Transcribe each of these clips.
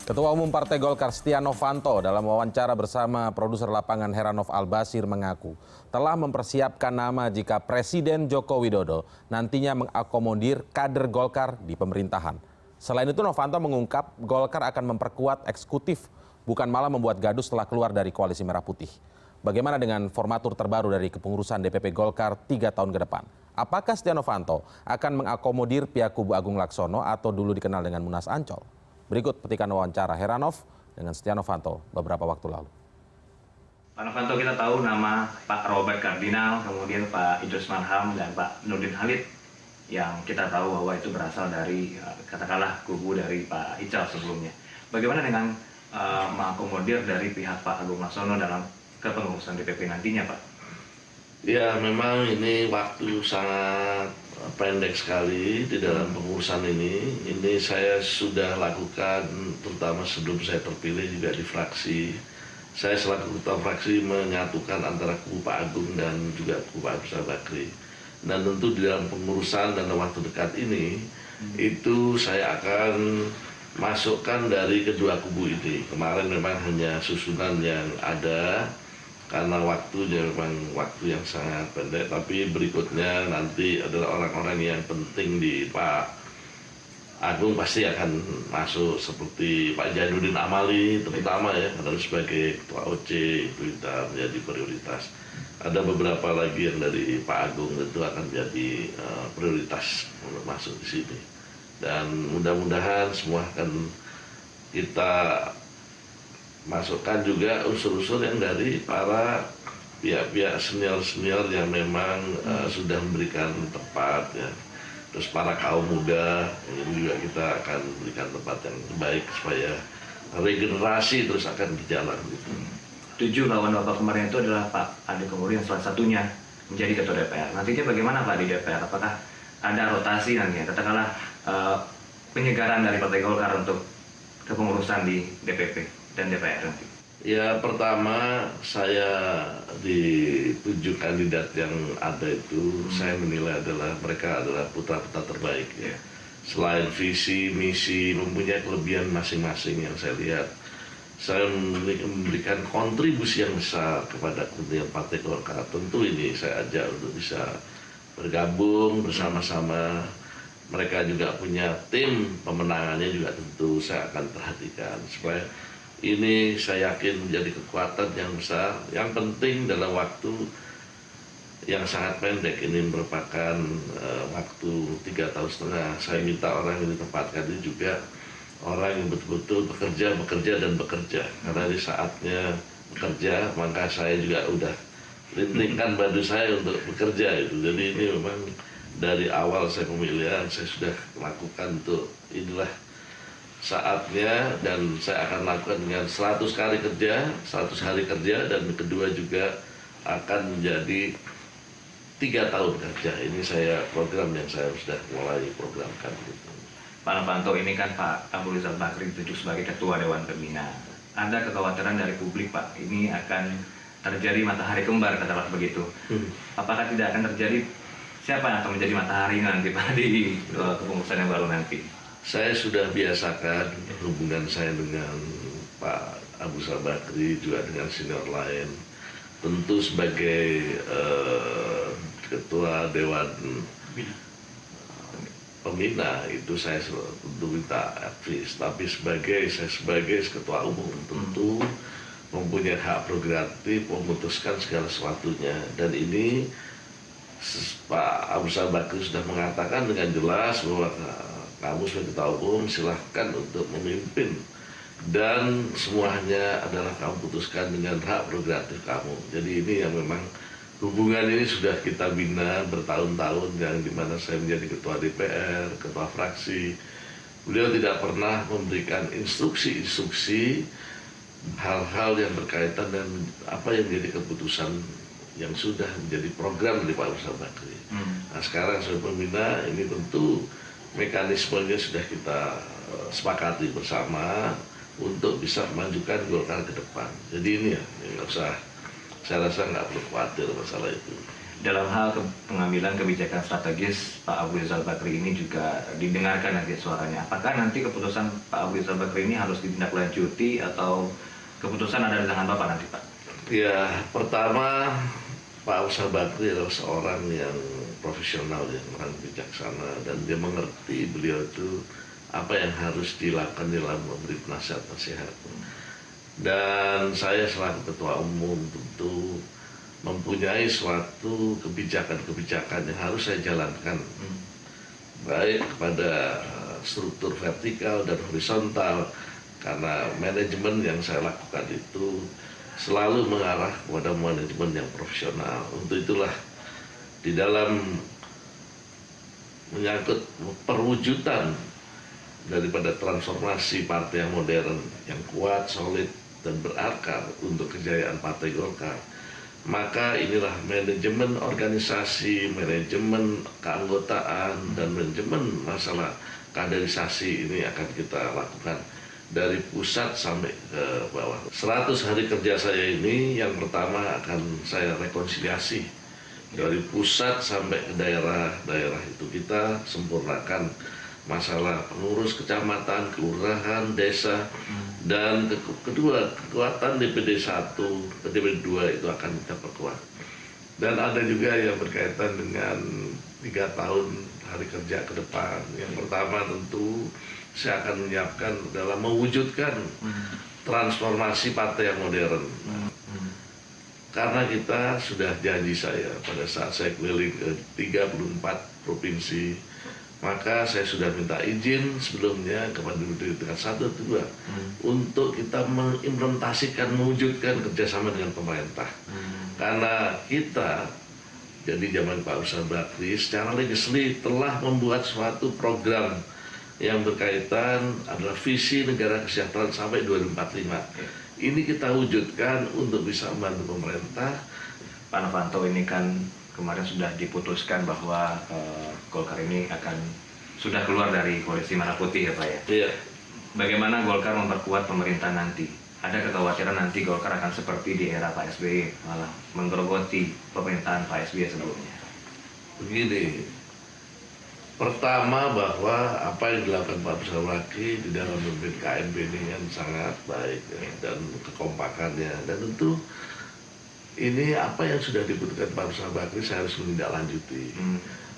Ketua Umum Partai Golkar Setia Novanto dalam wawancara bersama produser lapangan Heranov Albasir mengaku telah mempersiapkan nama jika Presiden Joko Widodo nantinya mengakomodir kader Golkar di pemerintahan. Selain itu Novanto mengungkap Golkar akan memperkuat eksekutif, bukan malah membuat gaduh setelah keluar dari Koalisi Merah Putih. Bagaimana dengan formatur terbaru dari kepengurusan DPP Golkar 3 tahun ke depan? Apakah Setia Novanto akan mengakomodir pihak kubu Agung Laksono atau dulu dikenal dengan Munas Ancol? Berikut petikan wawancara Heranov dengan Setia Novanto beberapa waktu lalu. Pak Novanto, kita tahu nama Pak Robert Kardinal, kemudian Pak Idrus Marham dan Pak Nurdin Halid yang kita tahu bahwa itu berasal dari katakanlah kubu dari Pak Ical sebelumnya. Bagaimana dengan mengakomodir dari pihak Pak Agung Laksono dalam kepengurusan DPP nantinya, Pak? Ya, memang ini waktu sangat pendek sekali di dalam pengurusan ini. Ini saya sudah lakukan, terutama sebelum saya terpilih juga di fraksi. Saya selaku ketua fraksi menyatukan antara kubu Pak Agung dan juga kubu Pak Abu Bakri. Dan tentu di dalam pengurusan dan waktu dekat ini, itu saya akan masukkan dari kedua kubu ini. Kemarin memang hanya susunan yang ada, karena waktunya memang waktu yang sangat pendek, tapi berikutnya nanti adalah orang-orang yang penting di Pak Agung pasti akan masuk, seperti Pak Jainuddin Amali terutama ya, karena sebagai ketua OC itu kita menjadi prioritas. Ada beberapa lagi yang dari Pak Agung tentu akan menjadi prioritas untuk masuk di sini, dan mudah-mudahan semua akan kita masukkan juga unsur-unsur yang dari para pihak-pihak senior-senior yang memang sudah memberikan tempat ya. Terus para kaum muda ini juga kita akan berikan tempat yang baik supaya regenerasi terus akan berjalan gitu. 7 lawan Bapak kemarin itu adalah Pak Ade Komarudin yang salah satunya menjadi ketua DPR. Nantinya bagaimana Pak di DPR? Apakah ada rotasi nantinya? Katakanlah penyegaran dari Partai Golkar untuk kepengurusan di DPP dan DPR nanti? Ya, pertama saya di 7 kandidat yang ada itu saya menilai mereka adalah putra-putra terbaik ya. Selain visi, misi, mempunyai kelebihan masing-masing yang saya lihat, saya memberikan kontribusi yang besar kepada kepentingan Partai Golkar. Tentu ini saya ajak untuk bisa bergabung bersama-sama. Mereka juga punya tim pemenangannya juga tentu saya akan perhatikan supaya ini saya yakin menjadi kekuatan yang besar. Yang penting dalam waktu yang sangat pendek, ini merupakan waktu 3,5 tahun. Saya minta orang yang ditempatkan ini juga orang yang betul-betul bekerja. Karena di saatnya bekerja, maka saya juga udah lintingkan badu saya untuk bekerja itu. Jadi ini memang dari awal saya pemilihan saya sudah lakukan untuk inilah saatnya, dan saya akan lakukan dengan 100 kali kerja, 100 hari kerja, dan kedua juga akan menjadi 3 tahun kerja. Ini saya program yang saya sudah mulai programkan. Gitu. Pak Novanto, ini kan Pak Abu Rizal Bakri ditunjuk sebagai Ketua Dewan Pembina. Ada kekhawatiran dari publik Pak, ini akan terjadi matahari kembar katakanlah begitu. Apakah tidak akan terjadi, siapa yang akan menjadi matahari nanti Pak di kepengurusan yang baru nanti? Saya sudah biasakan hubungan saya dengan Pak Abu Bakri juga dengan senior lain. Tentu sebagai Ketua Dewan Pembina itu saya tentu minta advis. Tapi saya sebagai Ketua Umum tentu mempunyai hak prerogatif memutuskan segala sesuatunya. Dan ini Pak Abu Bakri sudah mengatakan dengan jelas bahwa kamu sebagai Ketua Umum silahkan untuk memimpin, dan semuanya adalah kamu putuskan dengan hak prerogatif kamu. Jadi ini yang memang hubungan ini sudah kita bina bertahun-tahun, yang dimana saya menjadi Ketua DPR, Ketua Fraksi. Beliau tidak pernah memberikan instruksi-instruksi hal-hal yang berkaitan dengan apa yang menjadi keputusan yang sudah menjadi program dari Pak Abu Bakri. Nah, sekarang sebagai pembina ini tentu mekanismenya sudah kita sepakati bersama untuk bisa memajukan Golkar ke depan. Jadi ini ya, nggak usah, saya rasa nggak perlu khawatir masalah itu. dalam hal pengambilan kebijakan strategis Pak Abu Rizal Bakri ini juga didengarkan nanti suaranya. Apakah nanti keputusan Pak Abu Rizal Bakri ini harus ditindaklanjuti atau keputusan ada di tangan Bapak nanti, Pak? Ya, pertama Pak Abu Rizal Bakri adalah seorang yang profesional, yang orang bijaksana, dan dia mengerti beliau itu apa yang harus dilakukan dalam memberi nasihat-nasihat. Dan saya selaku ketua umum tentu mempunyai suatu kebijakan-kebijakan yang harus saya jalankan, baik kepada struktur vertikal dan horizontal, karena manajemen yang saya lakukan itu selalu mengarah kepada manajemen yang profesional. Untuk itulah di dalam menyangkut perwujudan daripada transformasi partai yang modern, yang kuat, solid, dan berakar untuk kejayaan Partai Golkar, maka inilah manajemen organisasi, manajemen keanggotaan, dan manajemen masalah kaderisasi ini akan kita lakukan dari pusat sampai ke bawah. 100 hari kerja saya ini yang pertama akan saya rekonsiliasi dari pusat sampai ke daerah-daerah itu, kita sempurnakan masalah pengurus kecamatan, kelurahan, desa, dan kedua kekuatan DPD 1 ke DPD 2 itu akan kita perkuat. Dan ada juga yang berkaitan dengan 3 tahun hari kerja ke depan. Yang pertama tentu saya akan menyiapkan dalam mewujudkan transformasi partai yang modern. Karena kita sudah janji saya pada saat saya keliling ke 34 provinsi, maka saya sudah minta izin sebelumnya kepada DPD tingkat 1 dan 2 untuk kita mengimplementasikan, mewujudkan kerjasama dengan pemerintah. Karena kita, jadi zaman Pak Rizal Bakri, secara legislatif telah membuat suatu program yang berkaitan adalah visi negara kesejahteraan sampai 2045. Ini kita wujudkan untuk bisa membantu pemerintah. Pak Novanto, ini kan kemarin sudah diputuskan bahwa Golkar ini sudah keluar dari koalisi Merah Putih, ya Pak ya? Iya. Bagaimana Golkar memperkuat pemerintah nanti? Ada kekhawatiran nanti Golkar akan seperti di era Pak SBY, malah menggerogoti pemerintahan Pak SBY sebelumnya. Begini, pertama bahwa apa yang dilakukan Pak Rizal Bakri di dalam memimpin KMP ini kan sangat baik ya, dan kekompakannya, dan tentu ini apa yang sudah dibutuhkan Pak Rizal Bakri saya harus menindaklanjuti.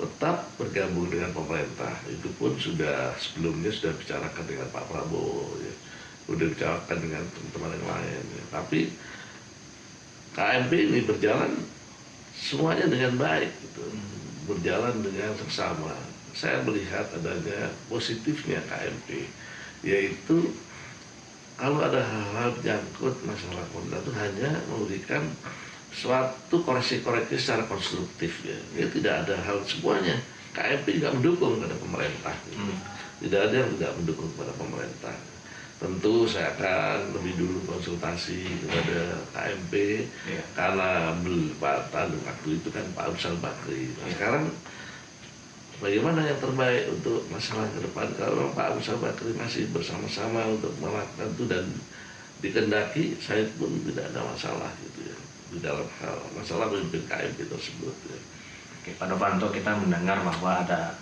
Tetap bergabung dengan pemerintah, itu pun sebelumnya sudah bicarakan dengan Pak Prabowo ya, sudah bicarakan dengan teman-teman yang lain ya. Tapi KMP ini berjalan semuanya dengan baik gitu. Berjalan dengan seksama. Saya melihat adanya positifnya KMP, yaitu kalau ada hal-hal menyangkut masalah pemerintah itu hanya memberikan suatu koreksi-koreksi secara konstruktif ya. Ya tidak ada hal semuanya. KMP tidak mendukung kepada pemerintah. Tidak ada yang tidak mendukung kepada pemerintah. Tentu saya akan lebih dulu konsultasi kepada KMP karena Pak Tandu waktu itu kan Pak Rizal Bakri. Nah, sekarang bagaimana yang terbaik untuk masalah ke depan? Kalau Pak Rizal Bakri masih bersama-sama untuk melakukan itu dan dikendaki, saya pun tidak ada masalah gitu ya di dalam hal masalah memimpin KMP tersebut ya. Oke, Pak Novanto, kita mendengar bahwa ada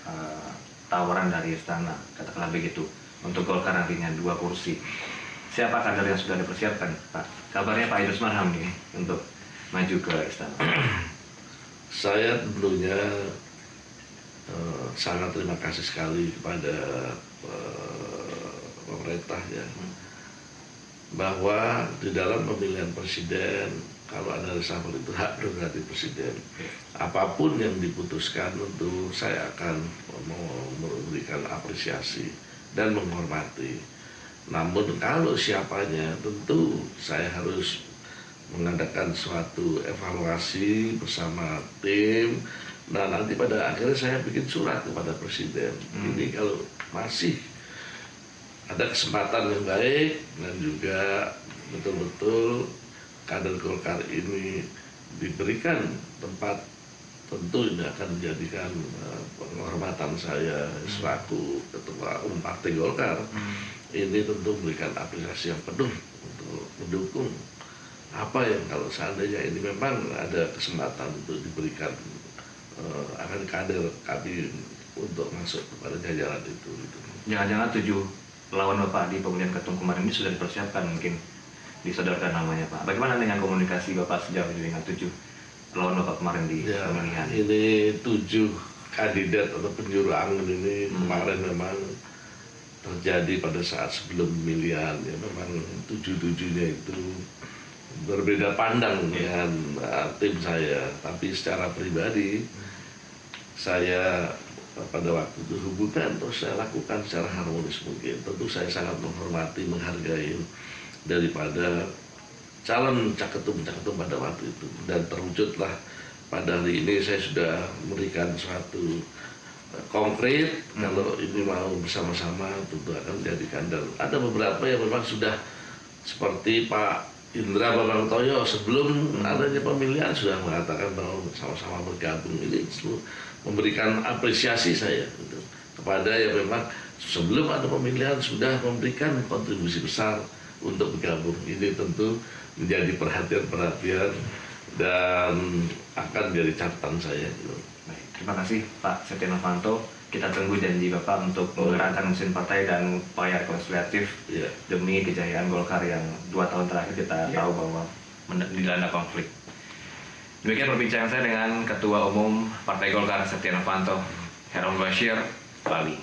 tawaran dari istana, katakanlah begitu, untuk Golkar nantinya 2 kursi. Siapa kader yang sudah dipersiapkan, Pak? Kabarnya Pak Idrus Marham nih untuk maju ke istana. Saya tentunya sangat terima kasih sekali kepada pemerintah ya, bahwa di dalam pemilihan presiden, kalau ada reshuffle itu hak prerogatif presiden. Apapun yang diputuskan tentu saya akan memberikan apresiasi dan menghormati. Namun kalau siapanya tentu saya harus mengadakan suatu evaluasi bersama tim. Nah nanti pada akhirnya saya bikin surat kepada presiden. Ini kalau masih ada kesempatan yang baik dan juga betul-betul kader Golkar ini diberikan tempat, tentu ini akan menjadikan penghormatan saya selaku ketua umum Partai Golkar. Ini tentu memberikan apresiasi yang penuh untuk mendukung apa yang kalau seandainya ini memang ada kesempatan untuk diberikan akan kader kami untuk masuk kepada jajaran itu. Gitu. Jangan-jangan 7 lawan Bapak di pemilihan ketum kemarin ini sudah dipersiapkan, mungkin disodorkan namanya Pak. Bagaimana dengan komunikasi Bapak sejauh ini dengan 7 lawan Bapak kemarin di Ya, pemilihan? ini 7 kandidat atau penjuru angin ini kemarin memang terjadi pada saat sebelum pemilihan. Ya, memang 7-7-nya itu berbeda pandang dengan tim saya. Tapi secara pribadi saya pada waktu itu hubungan terus saya lakukan secara harmonis mungkin. Tentu saya sangat menghormati, menghargai daripada calon caketum pada waktu itu, dan terwujudlah pada hari ini. Saya sudah memberikan suatu konkret kalau ini mau bersama-sama tentu akan menjadikan, dan ada beberapa yang memang sudah seperti Pak Indra Bambang Toyo sebelum adanya pemilihan sudah mengatakan bahwa sama-sama bergabung. Ini memberikan apresiasi saya gitu, kepada yang memang sebelum ada pemilihan sudah memberikan kontribusi besar untuk bergabung. Ini tentu menjadi perhatian dan akan menjadi catatan saya. Gitu. Baik, terima kasih Pak Setia Novanto. Kita tunggu janji Bapak untuk menggerakkan mesin partai dan upaya rekonsiliatif demi kejayaan Golkar yang 2 tahun terakhir kita tahu bahwa dilanda konflik. Demikian perbincangan saya dengan Ketua Umum Partai Golkar Setia Novanto, Heron Bashir, Bali.